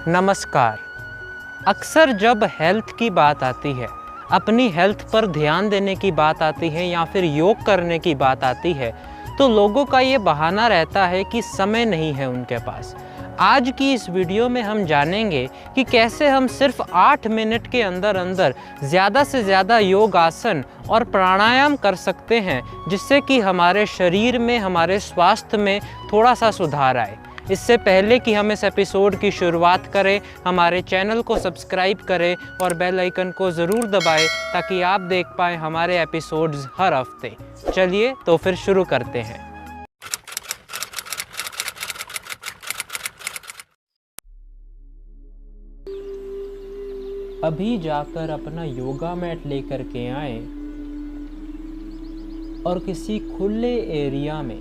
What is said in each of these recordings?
नमस्कार। अक्सर जब हेल्थ की बात आती है, अपनी हेल्थ पर ध्यान देने की बात आती है या फिर योग करने की बात आती है, तो लोगों का ये बहाना रहता है कि समय नहीं है उनके पास। आज की इस वीडियो में हम जानेंगे कि कैसे हम सिर्फ 8 मिनट के अंदर अंदर ज़्यादा से ज़्यादा योग आसन और प्राणायाम कर सकते हैं, जिससे कि हमारे शरीर में, हमारे स्वास्थ्य में थोड़ा सा सुधार आए। इससे पहले कि हम इस एपिसोड की शुरुआत करें, हमारे चैनल को सब्सक्राइब करें और बेल आइकन को ज़रूर दबाएं ताकि आप देख पाएँ हमारे एपिसोड्स हर हफ्ते। चलिए तो फिर शुरू करते हैं। अभी जाकर अपना योगा मैट लेकर के आए और किसी खुले एरिया में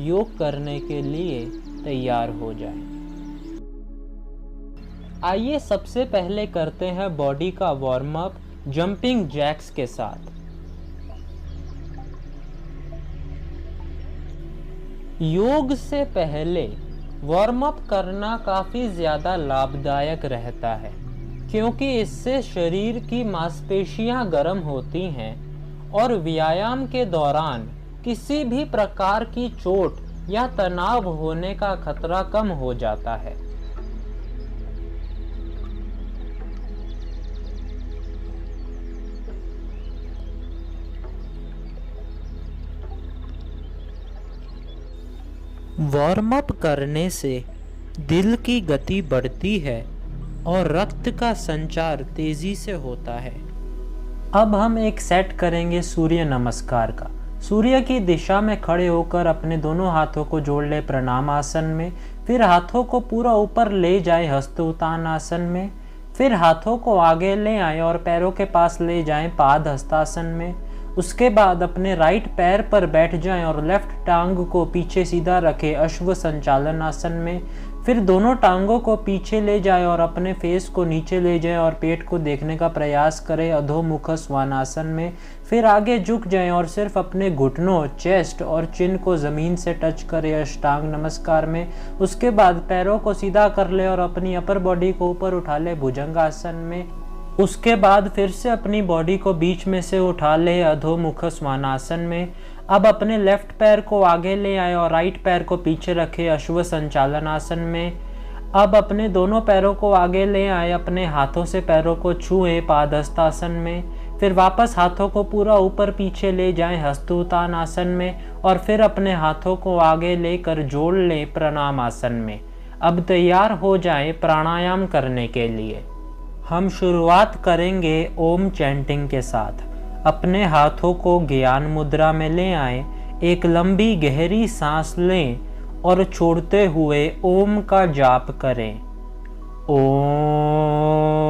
योग करने के लिए तैयार हो जाएं। आइए सबसे पहले करते हैं बॉडी का वार्म अप जंपिंग जैक्स के साथ। योग से पहले वार्म अप करना काफ़ी ज़्यादा लाभदायक रहता है, क्योंकि इससे शरीर की मांसपेशियां गर्म होती हैं और व्यायाम के दौरान किसी भी प्रकार की चोट या तनाव होने का खतरा कम हो जाता है। वार्म अप करने से दिल की गति बढ़ती है और रक्त का संचार तेजी से होता है। अब हम एक सेट करेंगे सूर्य नमस्कार का। सूर्य की दिशा में खड़े होकर अपने दोनों हाथों को जोड़ ले प्रणाम आसन में, फिर हाथों को पूरा ऊपर ले जाए हस्त उत्तान आसन में, फिर हाथों को आगे ले आए और पैरों के पास ले जाएं पाद हस्तासन में। उसके बाद अपने राइट पैर पर बैठ जाएं और लेफ्ट टांग को पीछे सीधा रखें अश्व संचालन आसन में। फिर दोनों टांगों को पीछे ले जाएं और अपने फेस को नीचे ले जाएं और पेट को देखने का प्रयास करें अधोमुख स्वानासन में। फिर आगे झुक जाएं और सिर्फ अपने घुटनों, चेस्ट और चिन को ज़मीन से टच करें अष्टांग नमस्कार में। उसके बाद पैरों को सीधा कर ले और अपनी अपर बॉडी को ऊपर उठा ले भुजंगासन में। उसके बाद फिर से अपनी बॉडी को बीच में से उठा ले अधोमुख स्वानासन में। अब अपने लेफ्ट पैर को आगे ले आए और राइट पैर को पीछे रखे अश्व संचालन आसन में। अब अपने दोनों पैरों को आगे ले आए, अपने हाथों से पैरों को छुएं पादहस्तासन में। फिर वापस हाथों को पूरा ऊपर पीछे ले जाएं हस्तोत्तान आसन में और फिर अपने हाथों को आगे लेकर जोड़ लें प्रणाम आसन में। अब तैयार हो जाएं प्राणायाम करने के लिए। हम शुरुआत करेंगे ओम चैंटिंग के साथ। अपने हाथों को ज्ञान मुद्रा में ले आए, एक लंबी गहरी सांस लें और छोड़ते हुए ओम का जाप करें। ओम।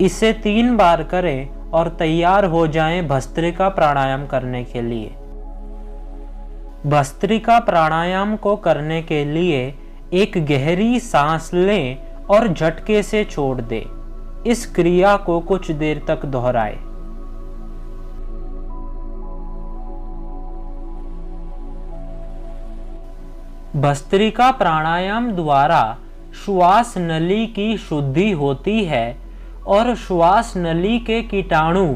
इसे 3 बार करें और तैयार हो जाएं भस्त्रिका प्राणायाम करने के लिए। भस्त्रिका प्राणायाम को करने के लिए एक गहरी सांस लें और झटके से छोड़ दें। इस क्रिया को कुछ देर तक दोहराएं। भस्त्रिका प्राणायाम द्वारा श्वास नली की शुद्धि होती है और श्वास नली के कीटाणु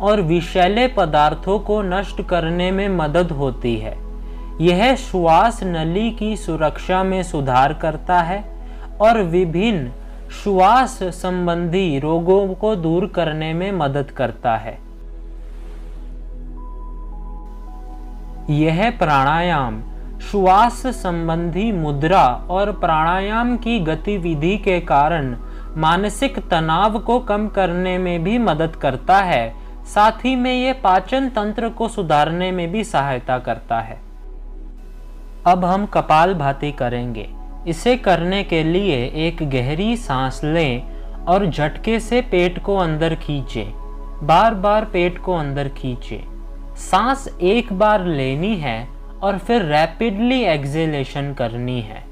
और विषैले पदार्थों को नष्ट करने में मदद होती है। यह श्वास नली की सुरक्षा में सुधार करता है और विभिन्न श्वास संबंधी रोगों को दूर करने में मदद करता है। यह प्राणायाम श्वास संबंधी मुद्रा और प्राणायाम की गतिविधि के कारण मानसिक तनाव को कम करने में भी मदद करता है। साथ ही में ये पाचन तंत्र को सुधारने में भी सहायता करता है। अब हम कपालभाति करेंगे। इसे करने के लिए एक गहरी सांस लें और झटके से पेट को अंदर खींचें। बार बार पेट को अंदर खींचें। सांस एक बार लेनी है और फिर रैपिडली एक्सेलेशन करनी है।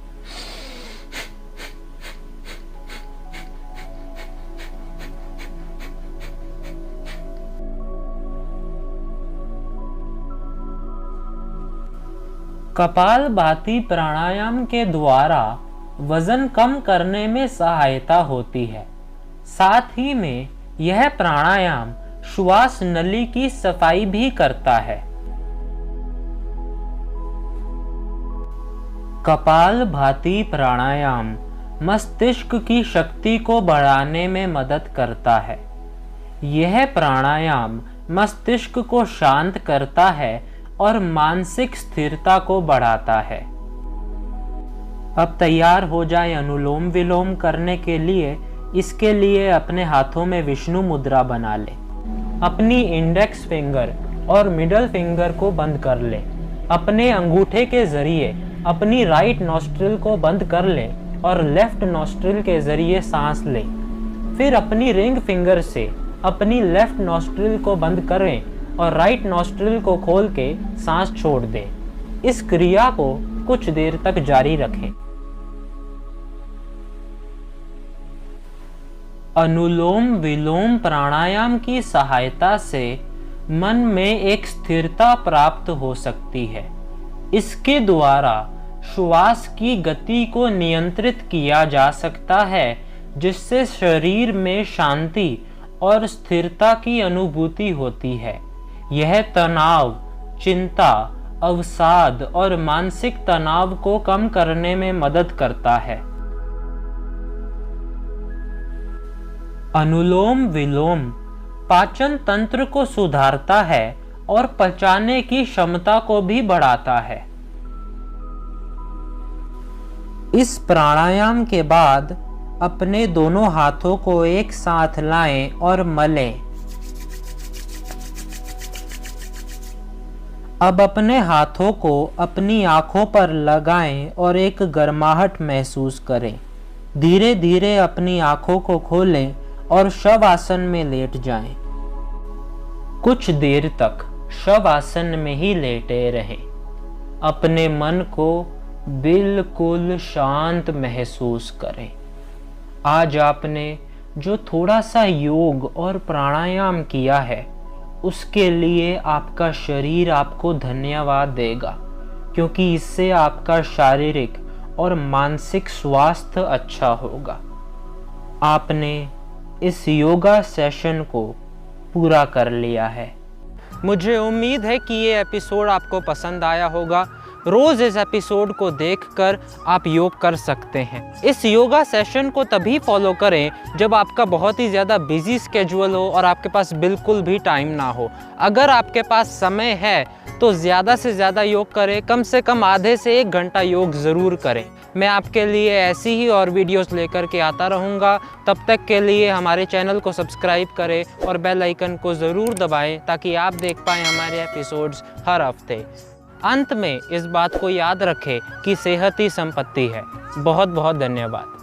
कपालभाति प्राणायाम के द्वारा वजन कम करने में सहायता होती है। साथ ही में यह प्राणायाम श्वास नली की सफाई भी करता है। कपालभाति प्राणायाम मस्तिष्क की शक्ति को बढ़ाने में मदद करता है। यह प्राणायाम मस्तिष्क को शांत करता है और मानसिक स्थिरता को बढ़ाता है। अब तैयार हो जाए अनुलोम विलोम करने के लिए। इसके लिए अपने हाथों में विष्णु मुद्रा बना ले। अपनी इंडेक्स फिंगर और मिडल फिंगर को बंद कर ले। अपने अंगूठे के जरिए अपनी राइट नॉस्ट्रिल को बंद कर ले और लेफ्ट नॉस्ट्रिल के जरिए सांस ले। फिर अपनी रिंग फिंगर से अपनी लेफ्ट नॉस्ट्रिल को बंद करें और राइट नॉस्ट्रिल को खोल के सांस छोड़ दें। इस क्रिया को कुछ देर तक जारी रखें। अनुलोम विलोम प्राणायाम की सहायता से मन में एक स्थिरता प्राप्त हो सकती है। इसके द्वारा श्वास की गति को नियंत्रित किया जा सकता है, जिससे शरीर में शांति और स्थिरता की अनुभूति होती है। यह तनाव, चिंता, अवसाद और मानसिक तनाव को कम करने में मदद करता है। अनुलोम विलोम पाचन तंत्र को सुधारता है और पचाने की क्षमता को भी बढ़ाता है। इस प्राणायाम के बाद अपने दोनों हाथों को एक साथ लाएं और मलें। अब अपने हाथों को अपनी आंखों पर लगाएं और एक गर्माहट महसूस करें। धीरे धीरे अपनी आंखों को खोलें और शवासन में लेट जाएं। कुछ देर तक शवासन में ही लेटे रहें। अपने मन को बिल्कुल शांत महसूस करें। आज आपने जो थोड़ा सा योग और प्राणायाम किया है, उसके लिए आपका शरीर आपको धन्यवाद देगा, क्योंकि इससे आपका शारीरिक और मानसिक स्वास्थ्य अच्छा होगा। आपने इस योगा सेशन को पूरा कर लिया है। मुझे उम्मीद है कि ये एपिसोड आपको पसंद आया होगा। रोज़ इस एपिसोड को देखकर आप योग कर सकते हैं। इस योगा सेशन को तभी फॉलो करें जब आपका बहुत ही ज़्यादा बिजी स्केड्यूल हो और आपके पास बिल्कुल भी टाइम ना हो। अगर आपके पास समय है तो ज़्यादा से ज़्यादा योग करें। कम से कम आधे से 1 घंटा योग ज़रूर करें। मैं आपके लिए ऐसी ही और वीडियोस लेकर के आता रहूँगा। तब तक के लिए हमारे चैनल को सब्सक्राइब करें और बेल आइकन को ज़रूर दबाएं, ताकि आप देख पाएँ हमारे एपिसोड्स हर हफ्ते। अंत में इस बात को याद रखें कि सेहत ही संपत्ति है। बहुत बहुत धन्यवाद।